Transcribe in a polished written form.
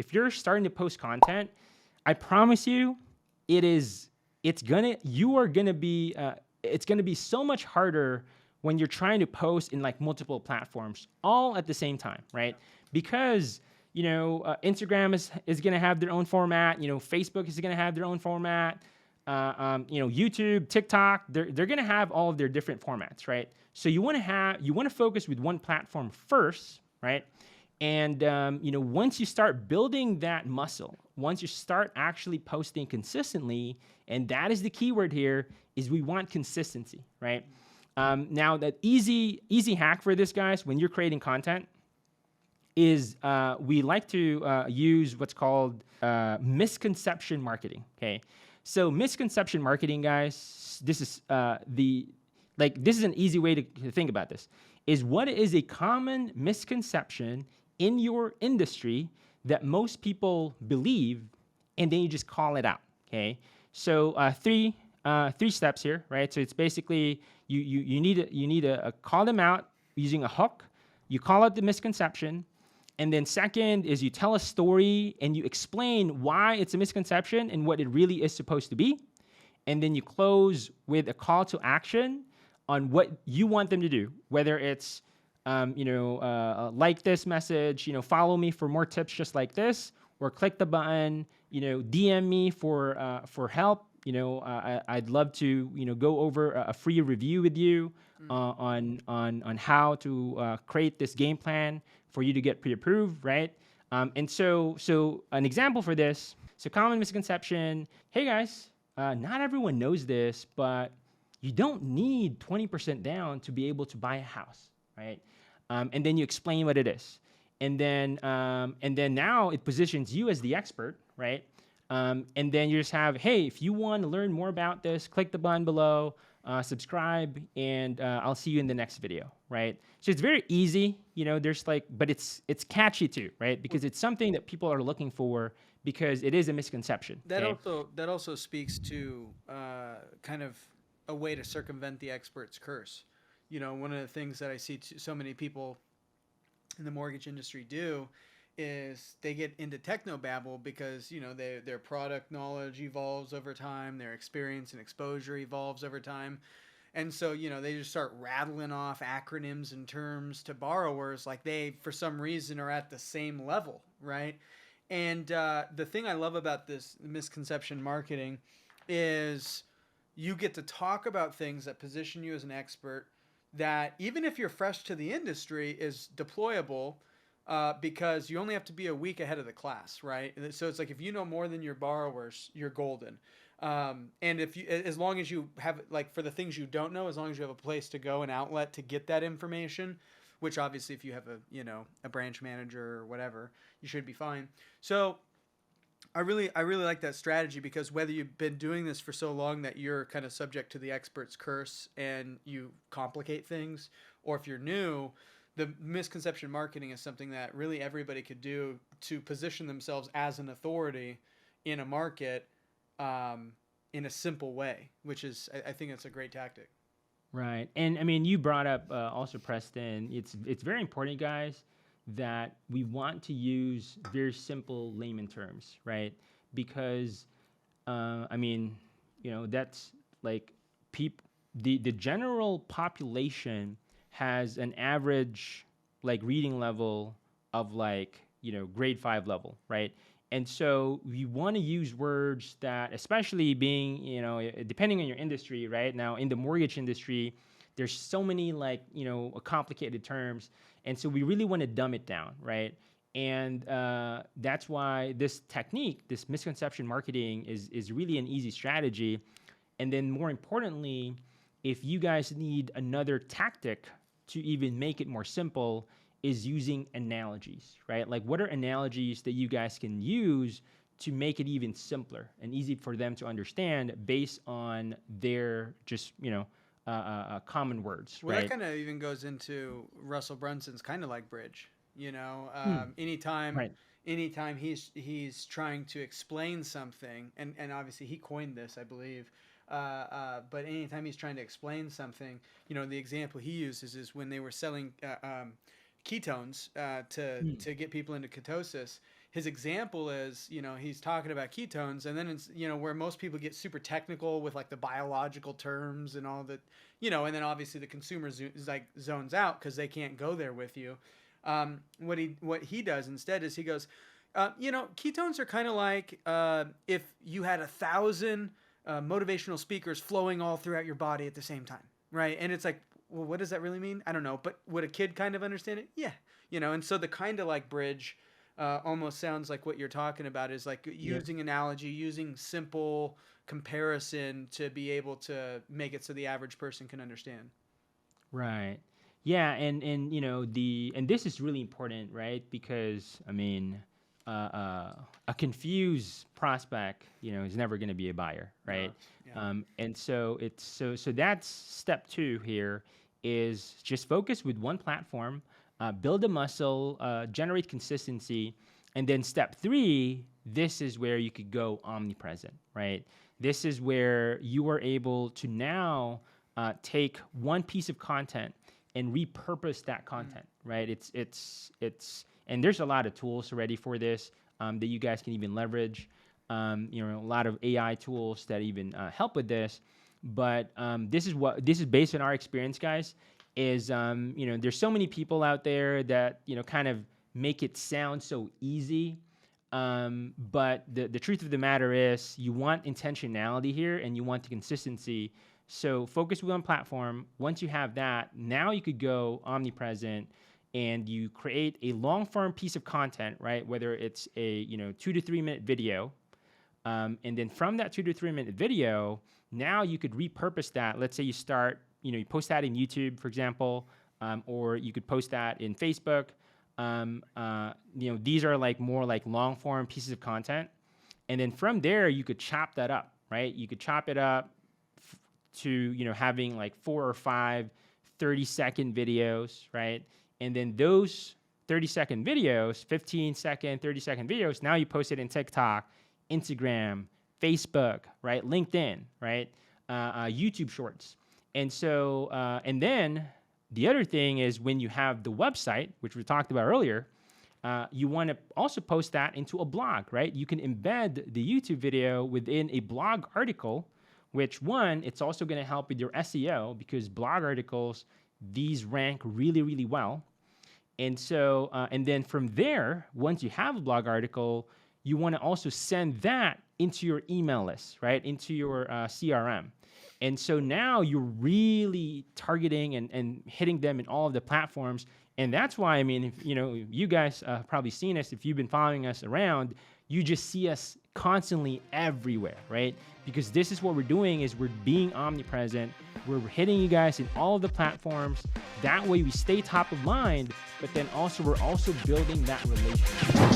if you're starting to post content, I promise you, it's gonna be so much harder when you're trying to post in like multiple platforms all at the same time, right? Because Instagram is gonna have their own format. Facebook is gonna have their own format. YouTube, TikTok, they're gonna have all of their different formats, right? So you want to focus with one platform first, right? And once you start building that muscle, once you start actually posting consistently, and that is the keyword here, is we want consistency, right? Now, that easy hack for this, guys, when you're creating content, is we like to use what's called misconception marketing. Okay, so misconception marketing, guys, this is this is an easy way to think about this. Is what is a common misconception in your industry that most people believe, and then you just call it out. Okay, so three steps here, right? So it's basically you need to call them out using a hook. You call out the misconception, and then second is you tell a story and you explain why it's a misconception and what it really is supposed to be, and then you close with a call to action on what you want them to do, whether it's like this message, follow me for more tips just like this, or click the button, DM me for help. I'd love to go over a free review with you on how to create this game plan for you to get pre-approved, right? And so an example for this, so common misconception, hey guys, not everyone knows this, but you don't need 20% down to be able to buy a house, right? And then you explain what it is. And then now it positions you as the expert, right? And then you just have, hey, if you want to learn more about this, click the button below, subscribe, and I'll see you in the next video, right? So it's very easy, there's but it's catchy too, right? Because it's something that people are looking for because it is a misconception. That Okay? also speaks to kind of a way to circumvent the expert's curse. One of the things that I see so many people in the mortgage industry do is they get into technobabble because their product knowledge evolves over time, their experience and exposure evolves over time, and so they just start rattling off acronyms and terms to borrowers like they for some reason are at the same level, right? And the thing I love about this misconception marketing is you get to talk about things that position you as an expert that even if you're fresh to the industry is deployable because you only have to be a week ahead of the class, right? So it's like if you know more than your borrowers, you're golden. And if you, as long as you have for the things you don't know, as long as you have a place to go, an outlet to get that information, which obviously if you have a branch manager or whatever, you should be fine. So I really like that strategy because whether you've been doing this for so long that you're kind of subject to the expert's curse and you complicate things, or if you're new, the misconception marketing is something that really everybody could do to position themselves as an authority in a market in a simple way, which is I think it's a great tactic. Right. And I mean, you brought up also, Preston, it's very important, guys, that we want to use very simple layman terms, right? Because, I mean, that's like the general population has an average reading level of grade 5 level, right? And so you want to use words that, especially being, depending on your industry, right? Now, in the mortgage industry, there's so many complicated terms. And so we really want to dumb it down, right? And that's why this technique, this misconception marketing is really an easy strategy. And then more importantly, if you guys need another tactic to even make it more simple, is using analogies, right? Like what are analogies that you guys can use to make it even simpler and easy for them to understand based on their just, common words, Well, that right? kind of even goes into Russell Brunson's kind of like bridge. Hmm. Anytime Right. he's trying to explain something, and obviously he coined this, I believe. But anytime he's trying to explain something, the example he uses is when they were selling ketones to Hmm. get people into ketosis. his example is, he's talking about ketones, and then it's, where most people get super technical with like the biological terms and all that, and then obviously the consumer zones out because they can't go there with you. What he does instead is he goes, ketones are kind of like if you had 1,000 motivational speakers flowing all throughout your body at the same time, right? And it's like, well, what does that really mean? I don't know, but would a kid kind of understand it? Yeah, and so the kind of like bridge almost sounds like what you're talking about is like using analogy, using simple comparison to be able to make it so the average person can understand. Right. Yeah, and and this is really important, right? Because I mean, a confused prospect, is never going to be a buyer, right? And so so that's step 2 here is just focus with one platform, build a muscle, generate consistency, and then step 3, this is where you could go omnipresent, right? This is where you are able to now take one piece of content and repurpose that content, right? It's and there's a lot of tools already for this that you guys can even leverage. A lot of AI tools that even help with this. But this is based on our experience, guys. Is there's so many people out there that kind of make it sound so easy. But the truth of the matter is, you want intentionality here, and you want the consistency. So focus with one platform. Once you have that, now you could go omnipresent, and you create a long-form piece of content, right? Whether it's a 2 to 3 minute video, and then from that 2 to 3 minute video, now you could repurpose that. Let's say you start, you post that in YouTube, for example, or you could post that in Facebook. These are like more like long-form pieces of content, and then from there you could chop that up, right? You could chop it up to having like 4 or 5 30-second videos, right? And then those 30-second videos, 15-second, 30-second videos, now you post it in TikTok, Instagram, Facebook, right? LinkedIn, right? YouTube Shorts. And so, and then the other thing is when you have the website, which we talked about earlier, you want to also post that into a blog, right? You can embed the YouTube video within a blog article, which it's also going to help with your SEO because blog articles, these rank really, really well. And so, and then from there, once you have a blog article, you want to also send that into your email list, right? Into your CRM. And so now you're really targeting and hitting them in all of the platforms. And that's why, I mean, if, you guys probably seen us, if you've been following us around, you just see us constantly everywhere, right? Because this is what we're doing is we're being omnipresent. We're hitting you guys in all of the platforms. That way we stay top of mind, but then also we're also building that relationship.